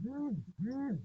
Mm, mm.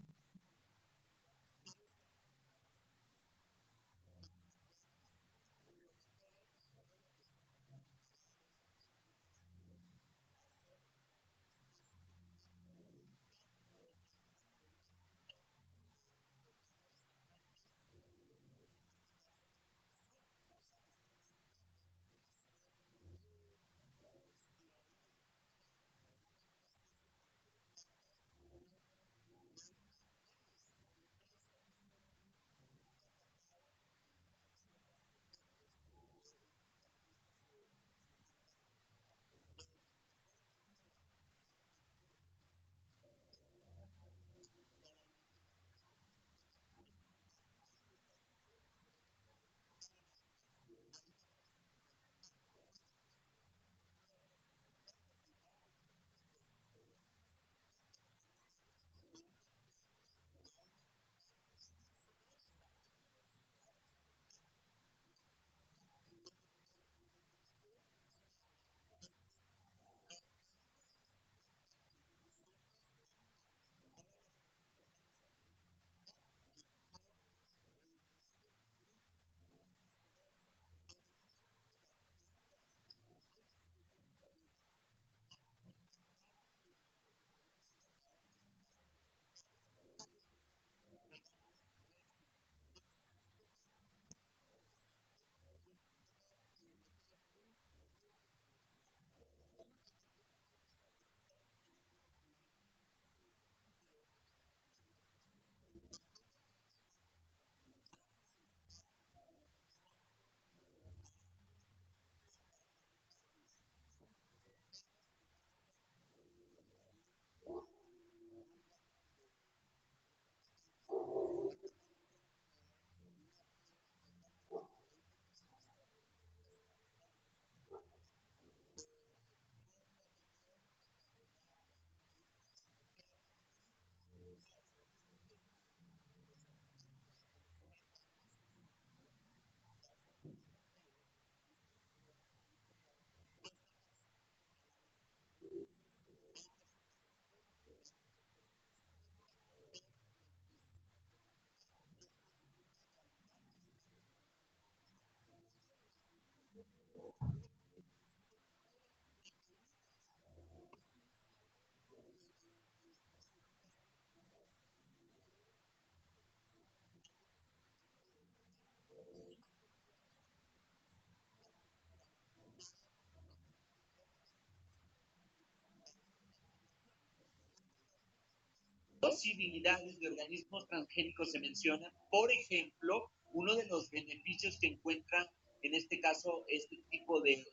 Posibilidades de organismos transgénicos se mencionan. Por ejemplo, uno de los beneficios que encuentran en este caso este tipo de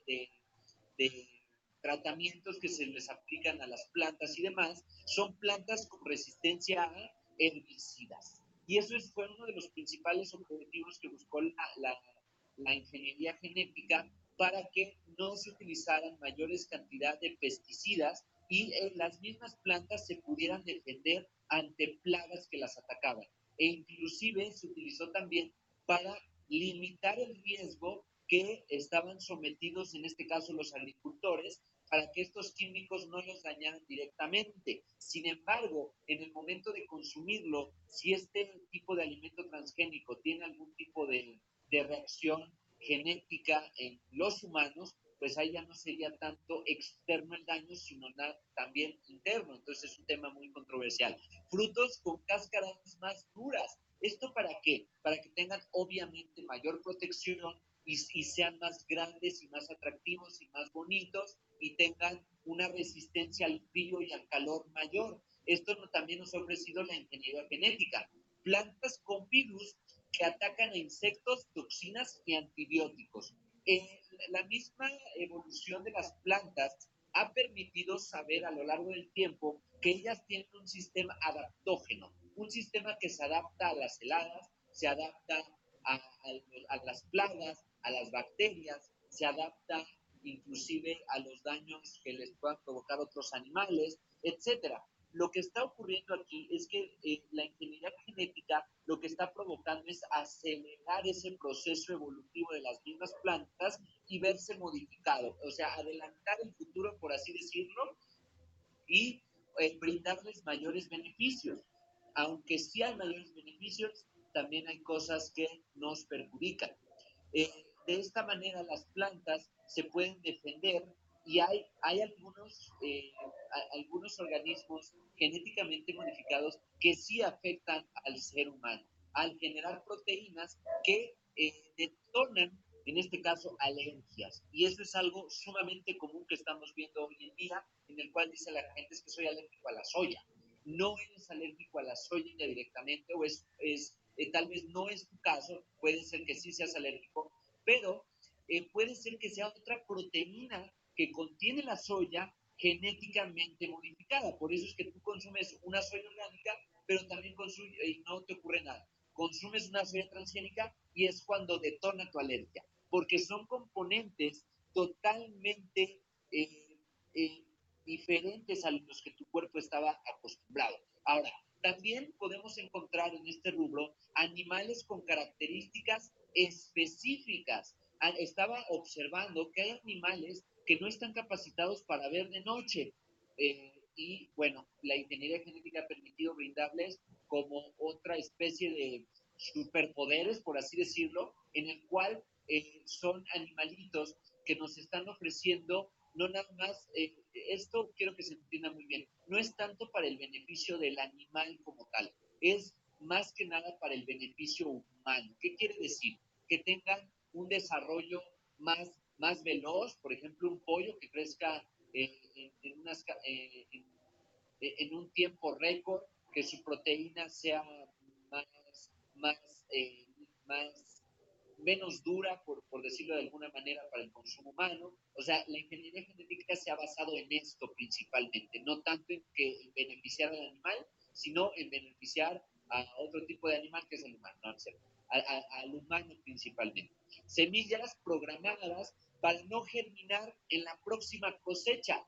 tratamientos que se les aplican a las plantas y demás son plantas con resistencia a herbicidas. Y eso fue uno de los principales objetivos que buscó la ingeniería genética para que no se utilizaran mayores cantidades de pesticidas y las mismas plantas se pudieran defender ante plagas que las atacaban. E inclusive se utilizó también para limitar el riesgo que estaban sometidos, en este caso los agricultores, para que estos químicos no los dañaran directamente. Sin embargo, en el momento de consumirlo, si este tipo de alimento transgénico tiene algún tipo de reacción genética en los humanos, pues ahí ya no sería tanto externo el daño, sino también interno. Entonces es un tema muy controversial. Frutos con cáscaras más duras. ¿Esto para qué? Para que tengan obviamente mayor protección y sean más grandes y más atractivos y más bonitos y tengan una resistencia al frío y al calor mayor. Esto también nos ha ofrecido la ingeniería genética. Plantas con virus que atacan a insectos, toxinas y antibióticos. La misma evolución de las plantas ha permitido saber a lo largo del tiempo que ellas tienen un sistema adaptógeno, un sistema que se adapta a las heladas, se adapta a las plagas, a las bacterias, se adapta inclusive a los daños que les puedan provocar otros animales, etcétera. Lo que está ocurriendo aquí es que la ingeniería genética lo que está provocando es acelerar ese proceso evolutivo de las mismas plantas y verse modificado, o sea, adelantar el futuro, por así decirlo, y brindarles mayores beneficios. Aunque sí hay mayores beneficios, también hay cosas que nos perjudican. Eh, de esta manera las plantas se pueden defender y hay algunos organismos genéticamente modificados que sí afectan al ser humano al generar proteínas que detonan, en este caso, alergias. Y eso es algo sumamente común que estamos viendo hoy en día, en el cual dice la gente es que soy alérgico a la soya. No eres alérgico a la soya directamente, o tal vez no es tu caso, puede ser que sí seas alérgico, pero puede ser que sea otra proteína que contiene la soya genéticamente modificada. Por eso es que tú consumes una soya orgánica, pero también consumes, y no te ocurre nada. Consumes una soya transgénica y es cuando detona tu alergia, porque son componentes totalmente eh, eh, diferentes a los que tu cuerpo estaba acostumbrado. Ahora, también podemos encontrar en este rubro animales con características específicas. Estaba observando que hay animales que no están capacitados para ver de noche. Y bueno, la ingeniería genética ha permitido brindarles como otra especie de superpoderes, por así decirlo, en el cual son animalitos que nos están ofreciendo no nada más, esto quiero que se entienda muy bien, no es tanto para el beneficio del animal como tal, es más que nada para el beneficio humano. ¿Qué quiere decir? Que tengan un desarrollo más veloz, por ejemplo, un pollo que crezca en un tiempo récord, que su proteína sea más, más, eh, más menos dura, por decirlo de alguna manera, para el consumo humano. O sea, la ingeniería genética se ha basado en esto principalmente, no tanto en que beneficiar al animal, sino en beneficiar a otro tipo de animal que es el humano, ¿no? Al humano principalmente. Semillas programadas para no germinar en la próxima cosecha.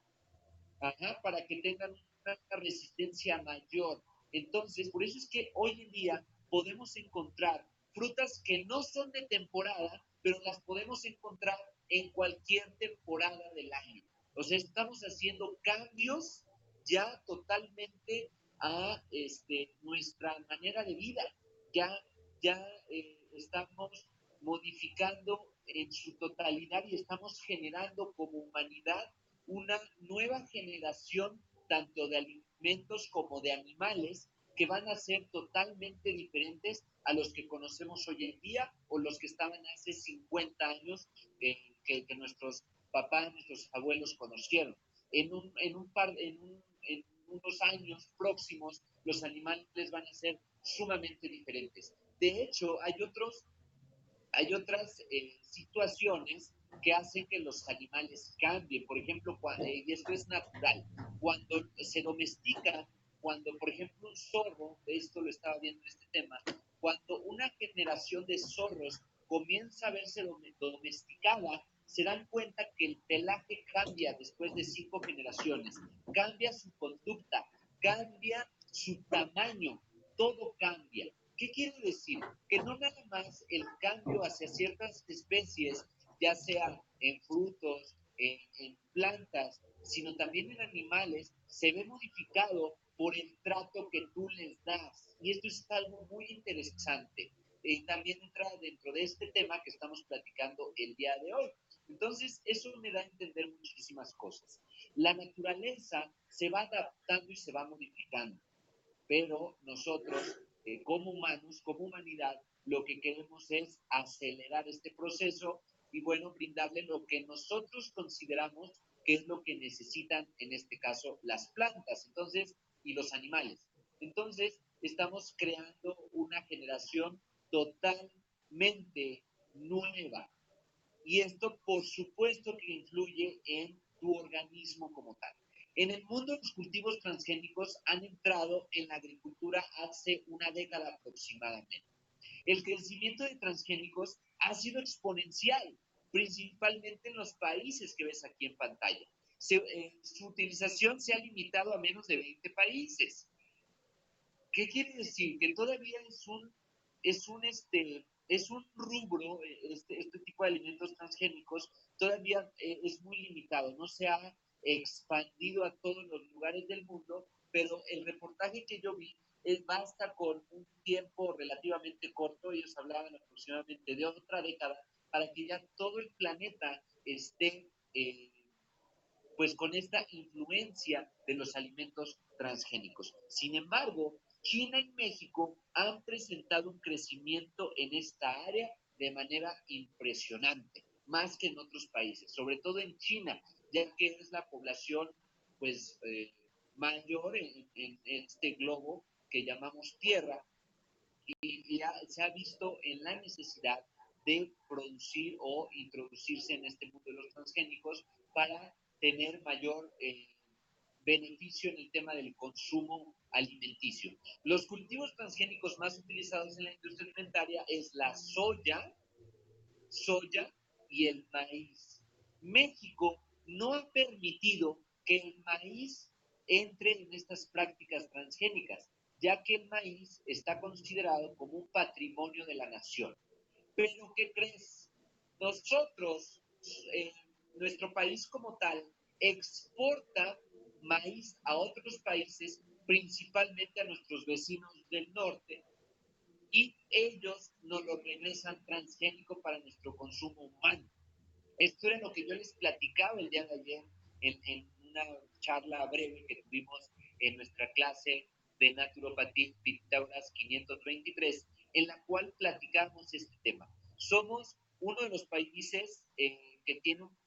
Ajá, para que tengan una resistencia mayor. Entonces, por eso es que hoy en día podemos encontrar frutas que no son de temporada, pero las podemos encontrar en cualquier temporada del año. O sea, estamos haciendo cambios ya totalmente a nuestra manera de vida. Ya, ya estamos modificando en su totalidad y estamos generando como humanidad una nueva generación tanto de alimentos como de animales que van a ser totalmente diferentes a los que conocemos hoy en día o los que estaban hace 50 años que nuestros papás, nuestros abuelos conocieron. En unos años próximos los animales van a ser sumamente diferentes. De hecho, hay otras situaciones que hacen que los animales cambien. Por ejemplo, y esto es natural, cuando se domestican, cuando por ejemplo un zorro, esto lo estaba viendo en este tema, cuando una generación de zorros comienza a verse domesticada, se dan cuenta que el pelaje cambia después de 5 generaciones, cambia su conducta, cambia su tamaño, todo cambia. ¿Qué quiere decir? Que no nada más el cambio hacia ciertas especies, ya sea en frutos, en plantas, sino también en animales, se ve modificado por el trato que tú les das. Y esto es algo muy interesante. También entra dentro de este tema que estamos platicando el día de hoy. Entonces, eso me da a entender muchísimas cosas. La naturaleza se va adaptando y se va modificando, pero nosotros, como humanos, como humanidad, lo que queremos es acelerar este proceso y, bueno, brindarle lo que nosotros consideramos que es lo que necesitan, en este caso, las plantas, entonces, y los animales. Entonces, estamos creando una generación totalmente nueva. Y esto, por supuesto, que influye en tu organismo como tal. En el mundo, los cultivos transgénicos han entrado en la agricultura hace una década aproximadamente. El crecimiento de transgénicos ha sido exponencial, principalmente en los países que ves aquí en pantalla. Su utilización se ha limitado a menos de 20 países. ¿Qué quiere decir? Que todavía es un rubro, este tipo de alimentos transgénicos, todavía es muy limitado, no se ha expandido a todos los lugares del mundo, pero el reportaje que yo vi basta con un tiempo relativamente corto, ellos hablaban aproximadamente de otra década, para que ya todo el planeta esté pues con esta influencia de los alimentos transgénicos. Sin embargo, China y México han presentado un crecimiento en esta área de manera impresionante, más que en otros países, sobre todo en China, ya que es la población pues mayor en este globo que llamamos Tierra, y se ha visto en la necesidad de producir o introducirse en este mundo de los transgénicos para tener mayor beneficio en el tema del consumo alimenticio. Los cultivos transgénicos más utilizados en la industria alimentaria es la soya y el maíz. México no ha permitido que el maíz entre en estas prácticas transgénicas, ya que el maíz está considerado como un patrimonio de la nación. Pero, ¿qué crees? Nosotros, eh, nuestro país como tal, exporta maíz a otros países, principalmente a nuestros vecinos del norte, y ellos nos lo regresan transgénico para nuestro consumo humano. Esto era lo que yo les platicaba el día de ayer en una charla breve que tuvimos en nuestra clase de Naturopatía Pitágoras 523, en la cual platicamos este tema. Somos uno de los países que tiene un...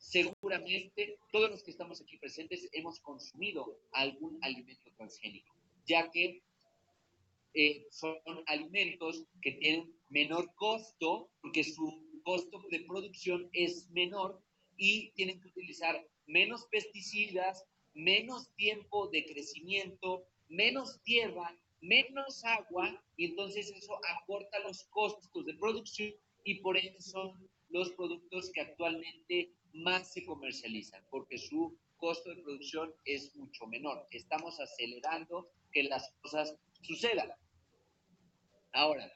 seguramente todos los que estamos aquí presentes hemos consumido algún alimento transgénico, ya que son alimentos que tienen menor costo, porque su costo de producción es menor y tienen que utilizar menos pesticidas, menos tiempo de crecimiento, menos tierra, menos agua, y entonces eso acorta los costos de producción y por ende son los productos que actualmente más se comercializan, porque su costo de producción es mucho menor. Estamos acelerando que las cosas sucedan. Ahora,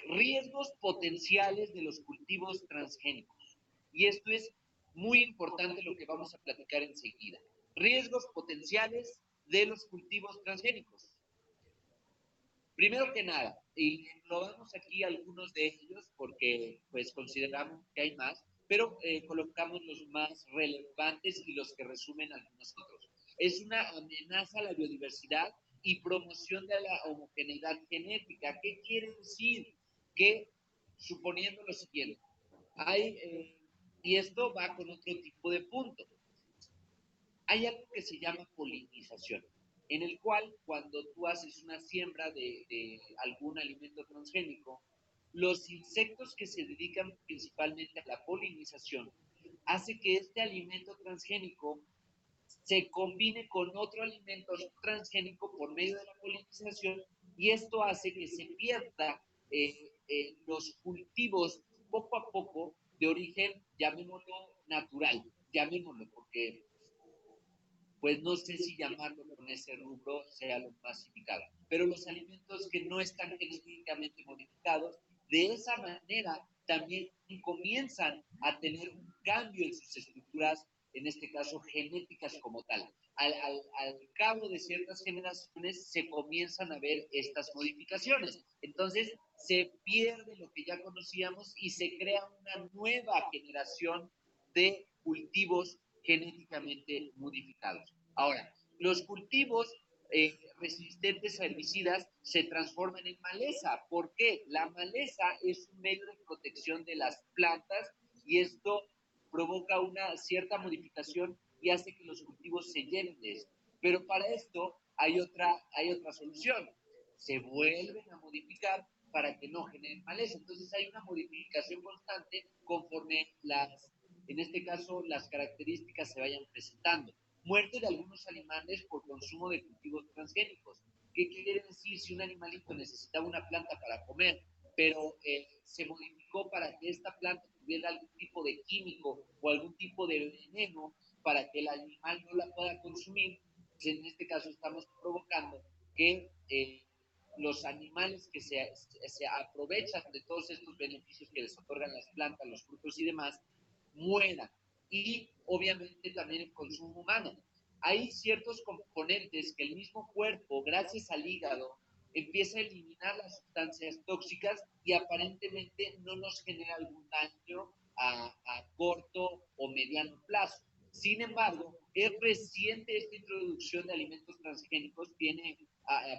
riesgos potenciales de los cultivos transgénicos. Y esto es muy importante lo que vamos a platicar enseguida. Riesgos potenciales de los cultivos transgénicos. Primero que nada, y englobamos aquí algunos de ellos porque pues consideramos que hay más, pero colocamos los más relevantes y los que resumen algunos otros. Es una amenaza a la biodiversidad y promoción de la homogeneidad genética. ¿Qué quiere decir? Que, suponiendo lo siguiente, y esto va con otro tipo de punto, hay algo que se llama polinización, en el cual cuando tú haces una siembra de algún alimento transgénico, los insectos que se dedican principalmente a la polinización hace que este alimento transgénico se combine con otro alimento transgénico por medio de la polinización y esto hace que se pierda los cultivos poco a poco de origen, llamémoslo natural, llamémoslo, porque pues no sé si llamarlo con ese rubro sea lo más indicado. Pero los alimentos que no están genéticamente modificados, de esa manera también comienzan a tener un cambio en sus estructuras, en este caso genéticas como tal. Al cabo de ciertas generaciones se comienzan a ver estas modificaciones. Entonces se pierde lo que ya conocíamos y se crea una nueva generación de cultivos genéticamente modificados. Ahora, los cultivos resistentes a herbicidas se transforman en maleza. ¿Por qué? La maleza es un medio de protección de las plantas y esto provoca una cierta modificación y hace que los cultivos se llenen de esto. Pero para esto hay otra solución. Se vuelven a modificar para que no generen maleza. Entonces hay una modificación constante conforme en este caso, las características se vayan presentando. Muerte de algunos animales por consumo de cultivos transgénicos. ¿Qué quiere decir? Si un animalito necesitaba una planta para comer, pero se modificó para que esta planta tuviera algún tipo de químico o algún tipo de veneno para que el animal no la pueda consumir, pues en este caso estamos provocando que los animales que se aprovechan de todos estos beneficios que les otorgan las plantas, los frutos y demás, mueran. Y obviamente también el consumo humano. Hay ciertos componentes que el mismo cuerpo, gracias al hígado, empieza a eliminar las sustancias tóxicas y aparentemente no nos genera algún daño a corto o mediano plazo. Sin embargo, es reciente esta introducción de alimentos transgénicos, tiene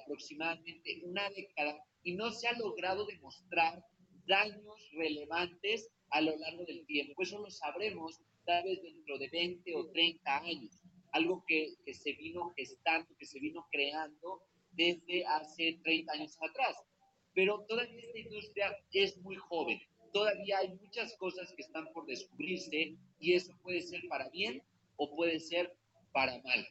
aproximadamente una década y no se ha logrado demostrar daños relevantes a lo largo del tiempo. Eso lo sabremos tal vez dentro de 20 o 30 años, algo que se vino gestando, que se vino creando desde hace 30 años atrás. Pero todavía esta industria es muy joven, todavía hay muchas cosas que están por descubrirse y eso puede ser para bien o puede ser para mal.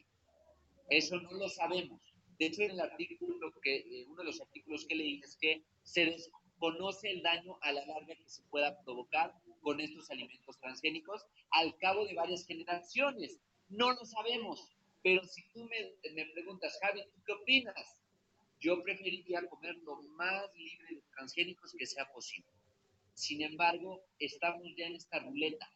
Eso no lo sabemos. De hecho, en el artículo uno de los artículos que leí es que se desconoce el daño a la larga que se pueda provocar con estos alimentos transgénicos al cabo de varias generaciones. No lo sabemos, pero si tú me preguntas, Javi, ¿tú qué opinas? Yo preferiría comer lo más libre de transgénicos que sea posible. Sin embargo, estamos ya en esta ruleta.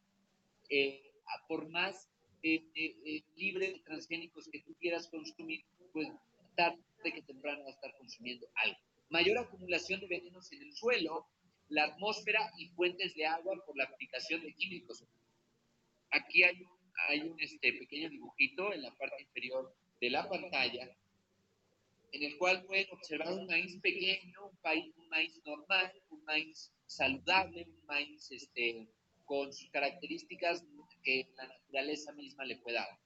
Por más libre de transgénicos que tú quieras consumir, pues tarde que temprano va a estar consumiendo algo. Mayor acumulación de venenos en el suelo, la atmósfera y fuentes de agua por la aplicación de químicos. Aquí hay un pequeño dibujito en la parte inferior de la pantalla en el cual pueden observar un maíz pequeño, un maíz normal, un maíz saludable, un maíz con sus características que la naturaleza misma le pueda dar.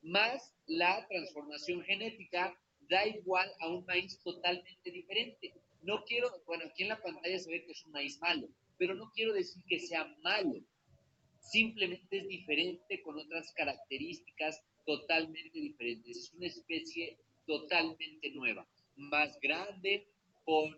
Más la transformación genética da igual a un maíz totalmente diferente. No quiero, bueno, aquí en la pantalla se ve que es un maíz malo, pero no quiero decir que sea malo, simplemente es diferente con otras características totalmente diferentes. Es una especie totalmente nueva, más grande, con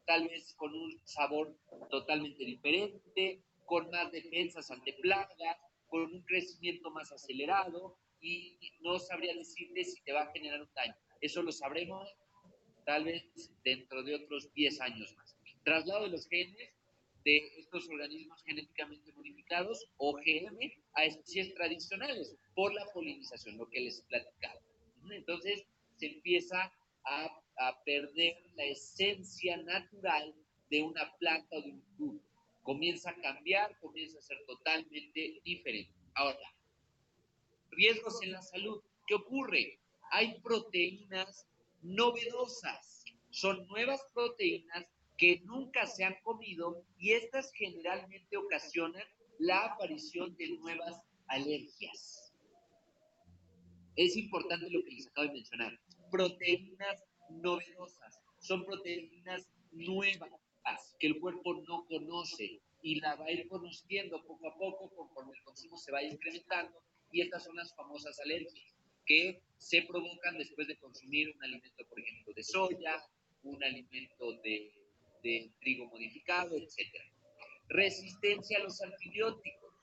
tal vez con un sabor totalmente diferente, con más defensas ante plagas, con un crecimiento más acelerado y no sabría decirte si te va a generar un daño. Eso lo sabremos tal vez dentro de otros 10 años más. Traslado de los genes de estos organismos genéticamente modificados, OGM, a especies tradicionales por la polinización, lo que les platicaba. Entonces se empieza a perder la esencia natural de una planta o de un fruto. Comienza a cambiar, comienza a ser totalmente diferente. Ahora, riesgos en la salud. ¿Qué ocurre? Hay proteínas novedosas. Son nuevas proteínas que nunca se han comido y estas generalmente ocasionan la aparición de nuevas alergias. Es importante lo que les acabo de mencionar. Proteínas novedosas. Son proteínas nuevas que el cuerpo no conoce y la va a ir conociendo poco a poco conforme el consumo se va incrementando, y estas son las famosas alergias que se provocan después de consumir un alimento, por ejemplo, de soya, un alimento de trigo modificado, etc. Resistencia a los antibióticos.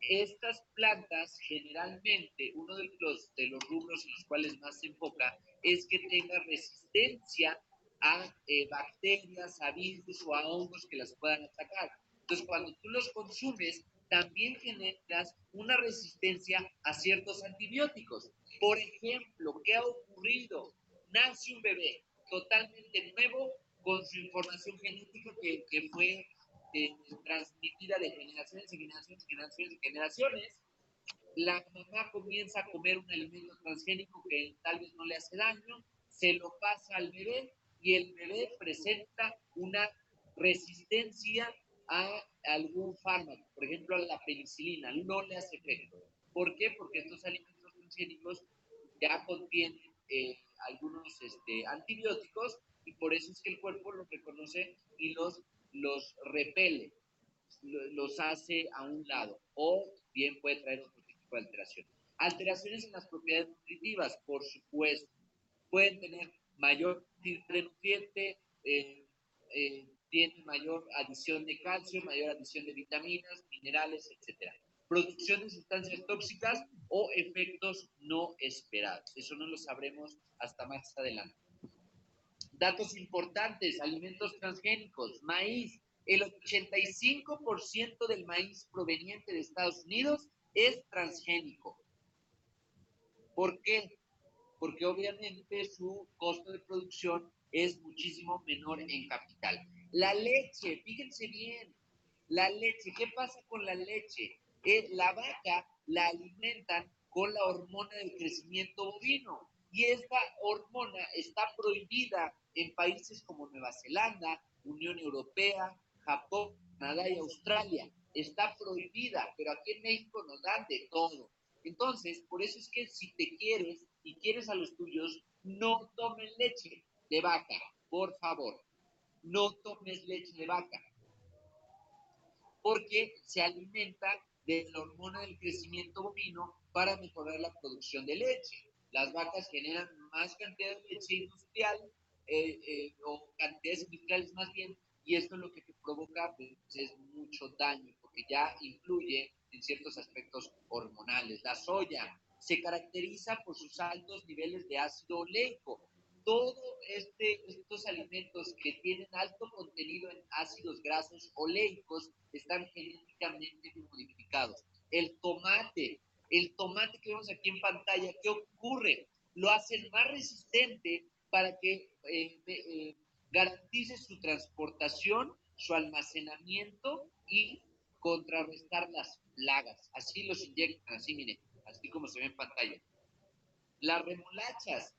Estas plantas generalmente, uno de los rubros en los cuales más se enfoca es que tenga resistencia a bacterias, a virus o a hongos que las puedan atacar. Entonces, cuando tú los consumes, también generas una resistencia a ciertos antibióticos. Por ejemplo, ¿qué ha ocurrido? Nace un bebé totalmente nuevo con su información genética que fue transmitida de generaciones en generaciones, generaciones en generaciones. La mamá comienza a comer un alimento transgénico que tal vez no le hace daño, se lo pasa al bebé y el bebé presenta una resistencia a algún fármaco, por ejemplo a la penicilina, no le hace efecto. ¿Por qué? Porque estos alimentos transgénicos ya contienen algunos antibióticos y por eso es que el cuerpo los reconoce y los repele, los hace a un lado, o bien puede traer otro tipo de alteración. Alteraciones en las propiedades nutritivas, por supuesto, pueden tener mayor de nutriente, tienen mayor adición de calcio, mayor adición de vitaminas, minerales, etc. Producción de sustancias tóxicas o efectos no esperados. Eso no lo sabremos hasta más adelante. Datos importantes, alimentos transgénicos, maíz. El 85% del maíz proveniente de Estados Unidos es transgénico. ¿Por qué? Porque obviamente su costo de producción es muchísimo menor en capital. La leche, fíjense bien, la leche, ¿qué pasa con la leche? La vaca la alimentan con la hormona del crecimiento bovino y esta hormona está prohibida en países como Nueva Zelanda, Unión Europea, Japón, Canadá y Australia. Está prohibida, pero aquí en México nos dan de todo. Entonces, por eso es que si te quieres y quieres a los tuyos, no tomen leche de vaca, por favor. No tomes leche de vaca, porque se alimenta de la hormona del crecimiento bovino para mejorar la producción de leche. Las vacas generan más cantidad de leche industrial, o cantidades industriales más bien, y esto es lo que te provoca pues, es mucho daño, porque ya influye en ciertos aspectos hormonales. La soya se caracteriza por sus altos niveles de ácido oleico. Todos estos alimentos que tienen alto contenido en ácidos grasos oleicos están genéticamente modificados. El tomate que vemos aquí en pantalla, ¿qué ocurre? Lo hacen más resistente para que garantice su transportación, su almacenamiento y contrarrestar las plagas. Así los inyectan, así miren, así como se ve en pantalla. Las remolachas,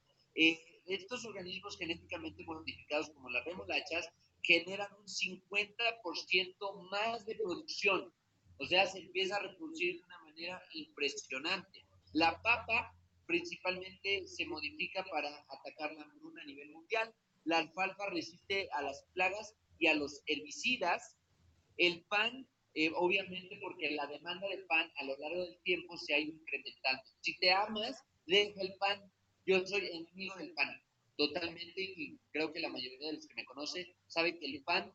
estos organismos genéticamente modificados como las remolachas generan un 50% más de producción. O sea, se empieza a reproducir de una manera impresionante. La papa principalmente se modifica para atacar la hambruna a nivel mundial. La alfalfa resiste a las plagas y a los herbicidas. El pan, obviamente, porque la demanda de pan a lo largo del tiempo se ha ido incrementando. Si te amas, deja el pan. Yo soy enemigo del pan, totalmente, y creo que la mayoría de los que me conocen saben que el pan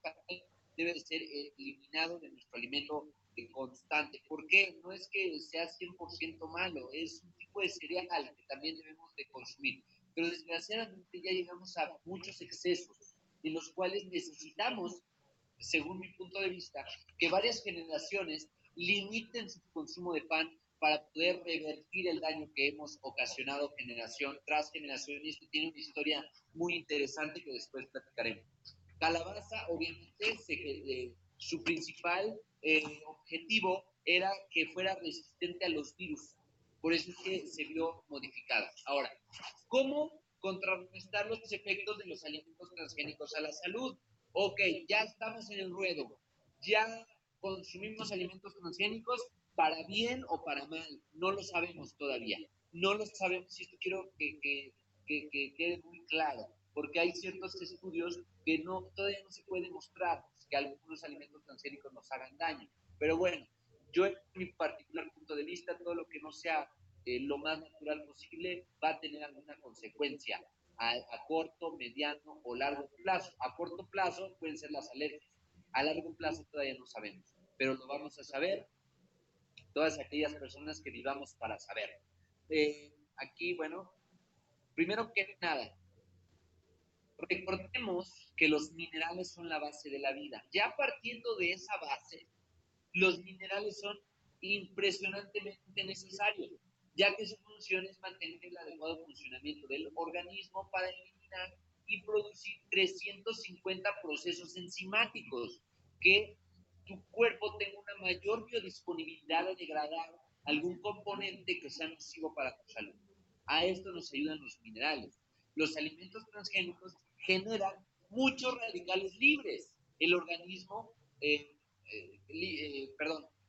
debe de ser eliminado de nuestro alimento constante. ¿Por qué? No es que sea 100% malo, es un tipo de cereal que también debemos de consumir. Pero desgraciadamente ya llegamos a muchos excesos en los cuales necesitamos, según mi punto de vista, que varias generaciones limiten su consumo de pan para poder revertir el daño que hemos ocasionado generación tras generación. Y esto tiene una historia muy interesante que después platicaremos. Calabaza, obviamente, su principal objetivo era que fuera resistente a los virus. Por eso es que se vio modificada. Ahora, ¿cómo contrarrestar los efectos de los alimentos transgénicos a la salud? Ok, ya estamos en el ruedo, ya consumimos alimentos transgénicos para bien o para mal, no lo sabemos todavía, no lo sabemos, y esto quiero que quede muy claro, porque hay ciertos estudios que todavía no se puede demostrar que algunos alimentos transgénicos nos hagan daño, pero bueno, yo en mi particular punto de vista, todo lo que no sea lo más natural posible va a tener alguna consecuencia a corto, mediano o largo plazo. A corto plazo pueden ser las alergias, a largo plazo todavía no sabemos, pero lo vamos a saber todas aquellas personas que vivamos para saber. Aquí, bueno, primero que nada, recordemos que los minerales son la base de la vida. Ya partiendo de esa base, los minerales son impresionantemente necesarios, ya que su función es mantener el adecuado funcionamiento del organismo para eliminar y producir 350 procesos enzimáticos, que tu cuerpo tenga una mayor biodisponibilidad de degradar algún componente que sea nocivo para tu salud. A esto nos ayudan los minerales. Los alimentos transgénicos generan muchos radicales libres. El organismo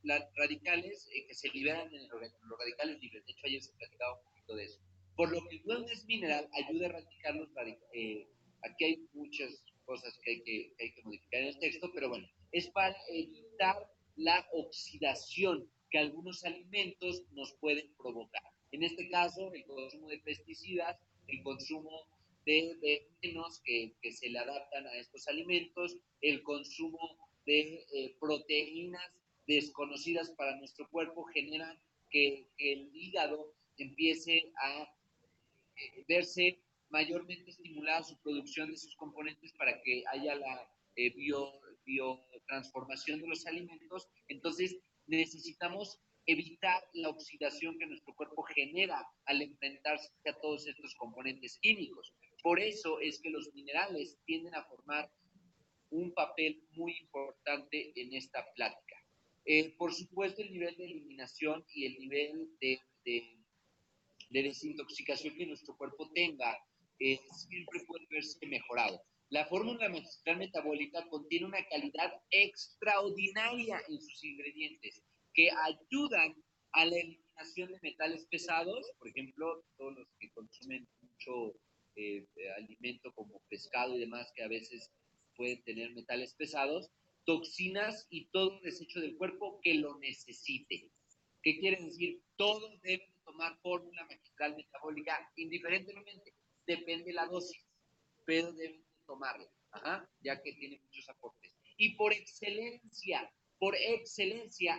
las radicales que se liberan en los radicales libres. De hecho, ayer se platicaba un poquito de eso. Por lo que el wellness mineral ayuda a erradicar los radicales. Aquí hay muchas cosas que hay que modificar en el texto, pero bueno, es para evitar la oxidación que algunos alimentos nos pueden provocar. En este caso, el consumo de pesticidas, el consumo de venenos que se le adaptan a estos alimentos, el consumo de proteínas desconocidas para nuestro cuerpo generan que el hígado empiece a verse mayormente estimulada su producción de sus componentes para que haya la biotransformación de los alimentos. Entonces necesitamos evitar la oxidación que nuestro cuerpo genera al enfrentarse a todos estos componentes químicos. Por eso es que los minerales tienden a formar un papel muy importante en esta plática. Por supuesto, el nivel de eliminación y el nivel de desintoxicación que nuestro cuerpo tenga siempre puede verse mejorado. La fórmula magistral metabólica contiene una calidad extraordinaria en sus ingredientes que ayudan a la eliminación de metales pesados, por ejemplo, todos los que consumen mucho alimento como pescado y demás, que a veces pueden tener metales pesados, toxinas y todo desecho del cuerpo que lo necesite. ¿Qué quiere decir? Todos deben tomar fórmula magistral metabólica indiferentemente, depende de la dosis, pero deben tomarla, ya que tiene muchos aportes. Y por excelencia,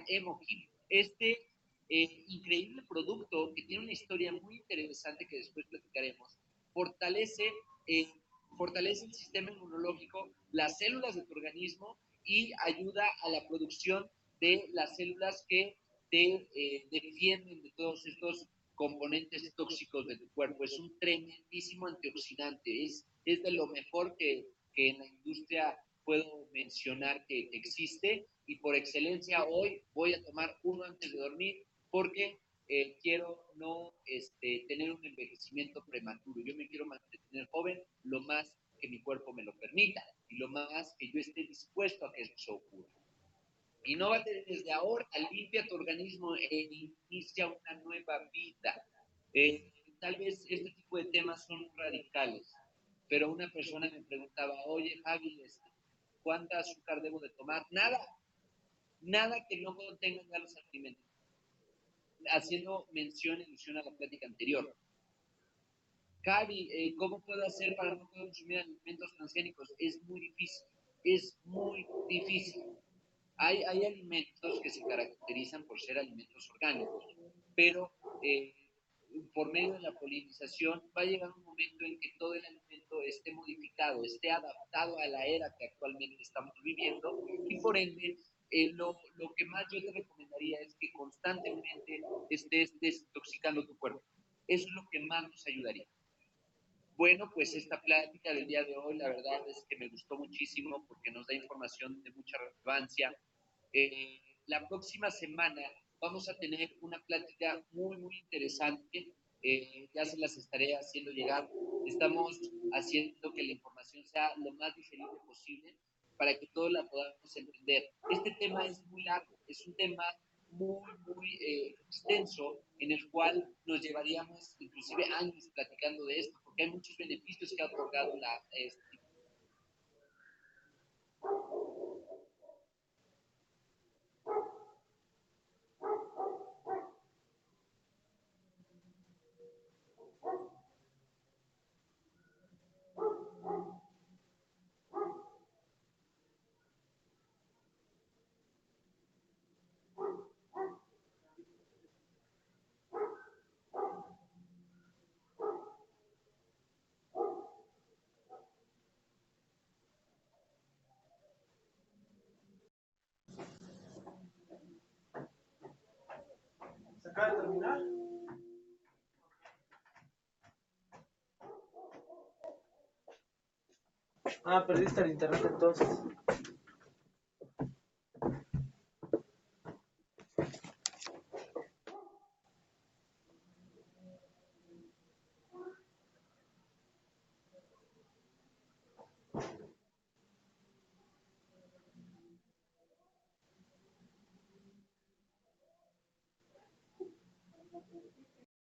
Emoquim, este increíble producto que tiene una historia muy interesante que después platicaremos, fortalece, eh, fortalece el sistema inmunológico, las células de tu organismo y ayuda a la producción de las células que te defienden de todos estos componentes tóxicos de tu cuerpo. Es un tremendísimo antioxidante, es de lo mejor que en la industria puedo mencionar que existe, y por excelencia hoy voy a tomar uno antes de dormir porque quiero no tener un envejecimiento prematuro. Yo me quiero mantener joven lo más que mi cuerpo me lo permita y lo más que yo esté dispuesto a que eso ocurra. Innovate desde ahora, limpia tu organismo e inicia una nueva vida. Tal vez este tipo de temas son radicales, pero una persona me preguntaba, oye Javi, ¿cuánta azúcar debo de tomar? Nada, nada que no contengan ya los alimentos. Haciendo mención y alusión a la plática anterior. Cari, ¿cómo puedo hacer para no consumir alimentos transgénicos? Es muy difícil, es muy difícil. Hay alimentos que se caracterizan por ser alimentos orgánicos, pero por medio de la polinización va a llegar un momento en que todo el alimento esté modificado, esté adaptado a la era que actualmente estamos viviendo y por ende lo que más yo te recomendaría es que constantemente estés desintoxicando tu cuerpo. Eso es lo que más nos ayudaría. Bueno, pues esta plática del día de hoy, la verdad es que me gustó muchísimo porque nos da información de mucha relevancia. La próxima semana vamos a tener una plática muy, muy interesante. Ya se las estaré haciendo llegar. Estamos haciendo que la información sea lo más digerible posible para que todos la podamos entender. Este tema es muy largo, es un tema muy, muy extenso en el cual nos llevaríamos inclusive años platicando de esto, porque hay muchos beneficios que ha otorgado la... ¿Se acaba de terminar? Ah, perdiste el internet entonces.